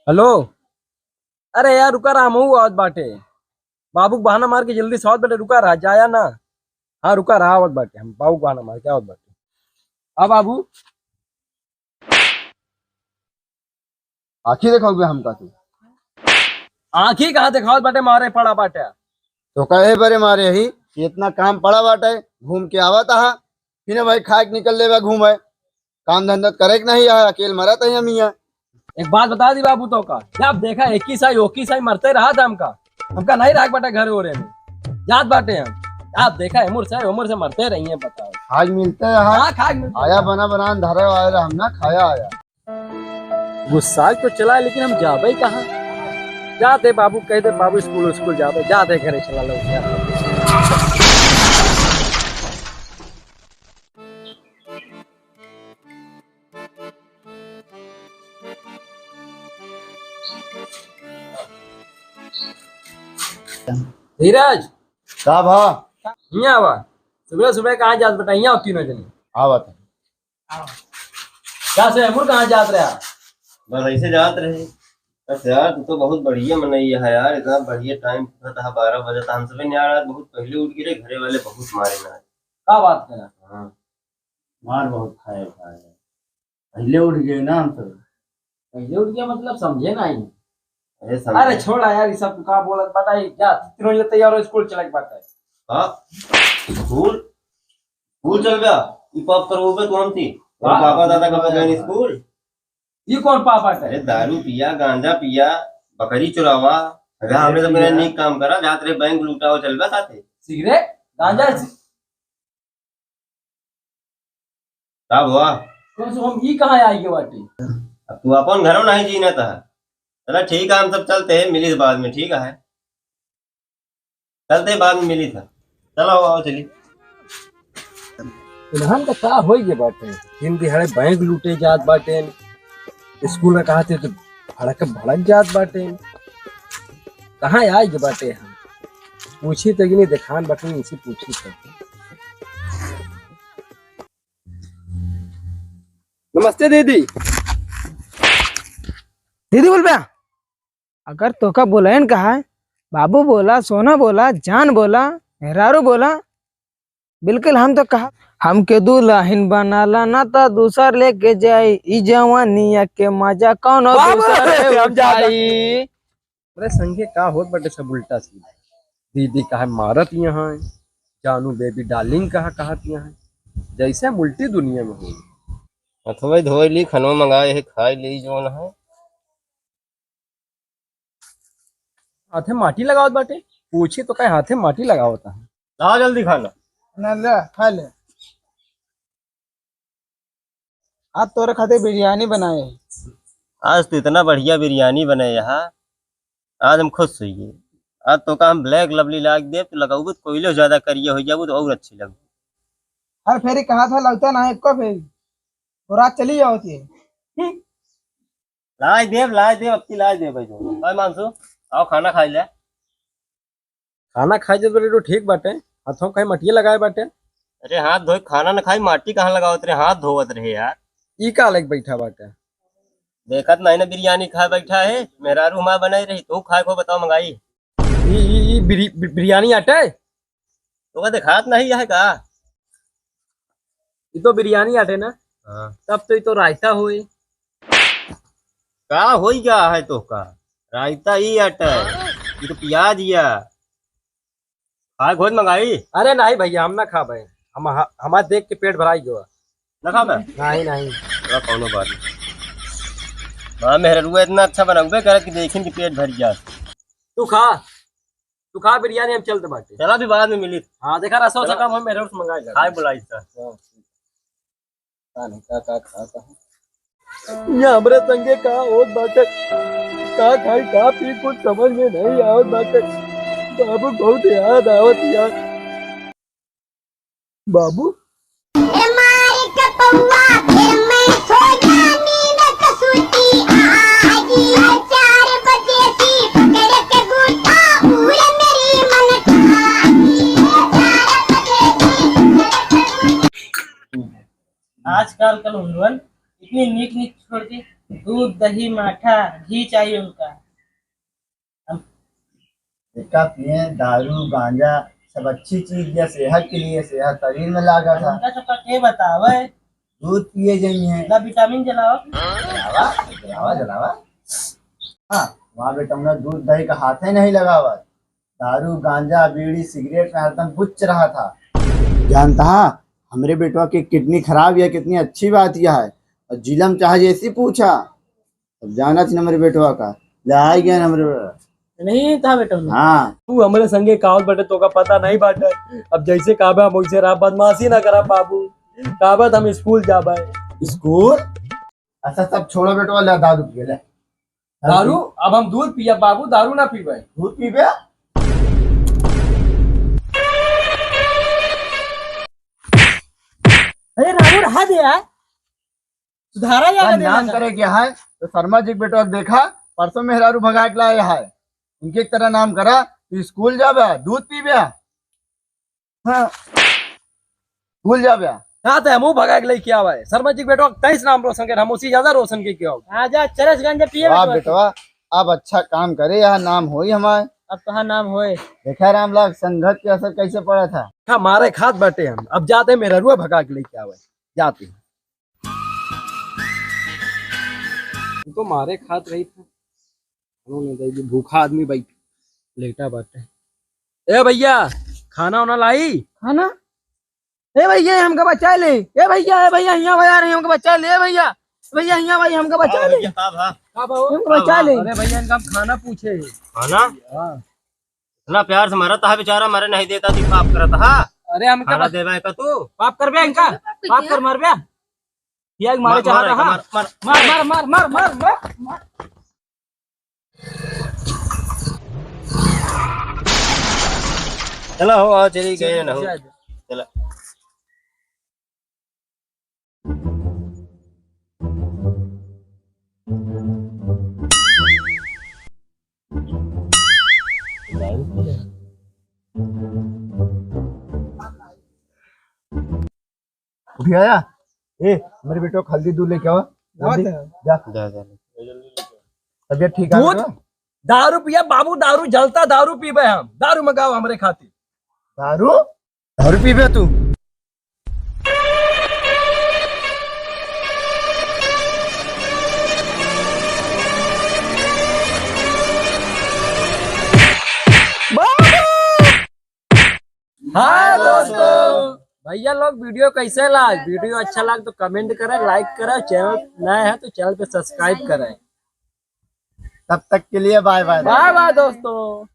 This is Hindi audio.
हेलो। अरे यार रुका रहा हूँ आज बाटे। बाबू को बहाना मार के जल्दी से आवत बाटे, रुका रहा जाया ना। हाँ रुका रहा आवत बाटे, हम बाबू को बहाना मार के आवत बाटे। हाँ बाबू। आखी देखोगे हमका तू आँखी कहाँ दिखावत बाटे, मारे पड़ा बाटे। तो कहे बरे मारे ही कि इतना काम पड़ा बाटे घूम के आवत हा फिर भाई खाए के निकल लेवा घूमे काम धंधा करे के नहीं है अकेले मरा था हम यहाँ। एक बात बता दी बाबू तो का क्या, आप देखा एक ही साई ओकी साई मरते रहा था हमका नहीं रहा बाटे घर ओरे में जात बाटे हम। आप देखा उम्र से मरते रही हैं, बताओ। आज मिलते हैं हाँ खाक मिलते आया हैं। बना बना धारे वाले हम ना खाया आया। गुस्सा तो चला है, लेकिन हम जाबे कहाँ। जाते बाबू कहते बाबू स्कूल स्कूल जाते जाते घरे चला लो। धीरज का भा यहाँ आवा। सुबह सुबह कहाँ जात बेटा, यहाँ होती न जनी। आवत क्या से अमूर कहाँ जात रहा। बस ऐसे जात रहे। बस यार तू तो बहुत बढ़िया मनैया है यार, इतना बढ़िया टाइम था 12 बजे था, हम सब नहीं आ रहा, बहुत पहले उठ गिरे, घरे वाले बहुत मारे ना। क्या बात करा। हाँ मार बहुत खाए खाए पहले उठ गए ना हम सब। पहले उठ गया मतलब समझे ना ही। अरे अरे छोड़ा यार, ये सब तू कहाँ बोलत बताई, जा तीनों जने तैयार हो स्कूल चला के बात है। हाँ स्कूल स्कूल चल गया। ये पाप करोगे तू हम थी और हाँ। पापा दादा कब गए स्कूल। ये कौन पापा है। अरे दारू पिया, गांजा पिया, बकरी चुरावा। अरे हमने तो मेरा नेक काम करा, जात रहे बैंक लूटा हुआ चल गया साथे। सिगरेट गांजा तब हुआ कौन से हम ये कहाँ आई के बाटी। अब तू अपन घर में नहीं जीना था। चला ठीक है, हम सब चलते हैं, मिली बाद में। ठीक है चलते बाद में मिली था। चलो आओ चली। इन्हन का का होई के बाटे, दिन दिहाड़े बैंक लूटे जात बाटे, स्कूल में कहा थे तो भड़क जात बाटे। कहाँ आए के बाटे हम पूछी तो नहीं दिखान बाटे, इसी पूछी तो। नमस्ते दीदी। दीदी बोल बा अगर तोका बोला कहा बाबू बोला, सोना बोला, जान बोला, मेहरारू बोला, बिल्कुल हम तो कहा हमके दुल्हन बनाला ना तो दूसर लेके जाई, ई जवानिया के मजा कौन दूसर उठाई। अरे संगे का होत बाटे सब उल्टा सीधा। दीदी कहा मारत यहाँ है, जानू बेबी डार्लिंग कहा कहत यहाँ है, जैसे हम उल्टी दुनिया में हो। अथवा धोई ली, खनो मंगाए है, खाई ली जो न है। हाथे माटी लगावत बाटे, पूछी तो कहे हाथे माटी लगावत है। लाओ जल्दी खाना। खा ले आज तोरे खाते बिरयानी बनाए। आज तो इतना बढ़िया बिरयानी बने यहाँ, आज हम खुश हुई। आज तो का हम ब्लैक लवली लाग दे तो लगाऊ तो कोयले ज्यादा करिए हो जाबू तो और अच्छी लगू। हर फेरी कहा था लगता ना एक को फेरी और रात चली जाती है। लाज देव अब की लाज दे भाई जो भाई मानसो आओ खाना खा ले। खाना खाए जब तो ठीक बाटे, हाथों कहीं मटिया लगाए बाटे। अरे हाथ धोए खाना न खाई, माटी कहाँ लगावत रहे, हाथ धोवत रहे यार। ई का अलग बैठा बाटे। देखत नहीं ना बिरयानी खाए बैठा है, मेहरारू हमार बनाई रही तो खाए को बताओ मंगाई। ई बिरयानी आटे, तो का दिखात नहीं है का। ये तो बिरयानी आटे ना। हाँ तब तो ये तो रायता हुई। का हो गया है तो का रायता ही आटा है, ये तो प्याज या खाए खोज मंगाई। अरे नहीं भैया हम ना खा भाई, हम हमारा देख के पेट भराई गया। न खा मैं नहीं थोड़ा कौनो बात नहीं। हाँ मेहरुआ इतना अच्छा बनाऊंगा कर कि देखें कि पेट भर गया। तू खा बिरयानी, हम चलते बाटे। चला भी बाद में मिली। हाँ देखा रसों से कम हम मेरे से मंगाएगा। खाए बुलाई था ये हमरे संगे का होत बाटे, का खाई का पी कुछ समझ में नहीं आवत बाटे। बाबू बहुत याद आवत यार। बाबू आजकल कल हुनवन इतनी नीक नीक छोड़ के दूध दही माठा घी चाहिए उनका। इसका पिए दारू गांजा सब अच्छी चीज है, सेहत के लिए, सेहत शरीर में लागा था। उनका सबका के बतावे। दूध पिए जाइए। ला विटामिन जलाओ। जलावा जलावा जलावा। हाँ, वहाँ बेटा हमने दूध दही का हाथ ही नहीं लगावा। दारू गांजा बीड़ी सिगरेट में हरदम बुच्च रहा था। जानता हाँ, हमरे बेटवा की किडनी खराब है, कितनी अच्छी बात यह है। और जिलम चाहे जैसी पूछा अब जाना थी हमारे बेटवा का ले आई गया हमारे। नहीं था बेटा उन्हें। हाँ, तू हमरे संगे काउन बटे तो का पता नहीं बाटे। अब जैसे काबा हम वैसे रहा, बदमाशी ना करा बाबू। काबत हम स्कूल जाबे। स्कूल अच्छा सब छोड़ो बेटवा, ले दारू पिए ले। दारू अब हम दूध पिया बाबू, दारू ना पीबे। दूध पीबे। अरे रामू रहा दे यार, सुधारा जाएगा नाम देना। करे क्या है तो शर्मा जी के बेटवा के देखा परसों मेहरारू भगा के लाया है, उनके एक तरह नाम करा तो स्कूल जाबे दूध पीबे। हाँ, स्कूल जाबे। हाँ तो हमू भगा के लेके आवा है। शर्मा जी के बेटो 23 नाम रोशन कर, हम उसी ज्यादा रोशन के क्यों। आजा चरस गंजा पिए वाह बेटा। बेटवा, अब अच्छा काम करे, यह नाम होई हमारे। अब कहाँ नाम होए। देखा रामलाल संगत के असर कैसे पड़ा था। हाँ मारे खात बटे हम, अब जाते हैं मेरा रुआ भगा के लेके आवे। जाते हैं तो मारे खात रही था। उन्होंने दे दी, भूखा आदमी बैठ लेटा बाटे। ए भैया खाना वाना लाई। खाना ए भैया हमका बचा ले। ए भैया यहाँ भैया नहीं हमका बचा ले। ए भैया भैया यहाँ भाई हमका बचा ले। हमका बचा ले। अरे भैया इनका हम खाना पूछे। खाना हाँ इतना प्यार से मारा था बेचारा, मारे नहीं देता थी, पाप करता हाँ। अरे हम खाना देवा का तू पाप कर बे इनका, पाप कर मार बे। ये मारे चाह रहा। मार मार मार मार मार मार मार मार। चला हो आओ, चली गए ना हो। चला उठ आया। ए मेरे बेटो हल्दी दूध लेके आओ जल्दी। जा जा जा तबियत ठीक है दूध बेटो? दारू पिया बाबू, दारू जलता दारू पीबे हम। दारू मंगाओ हमरे खातिर। दारू दारू पीबे तू। हाँ दोस्तों, भैया लोग वीडियो कैसे लगा? वीडियो अच्छा लगा तो कमेंट करें, लाइक करें, चैनल नया है तो चैनल पे सब्सक्राइब करें। तब तक के लिए बाय बाय। बाय बाय दोस्तों।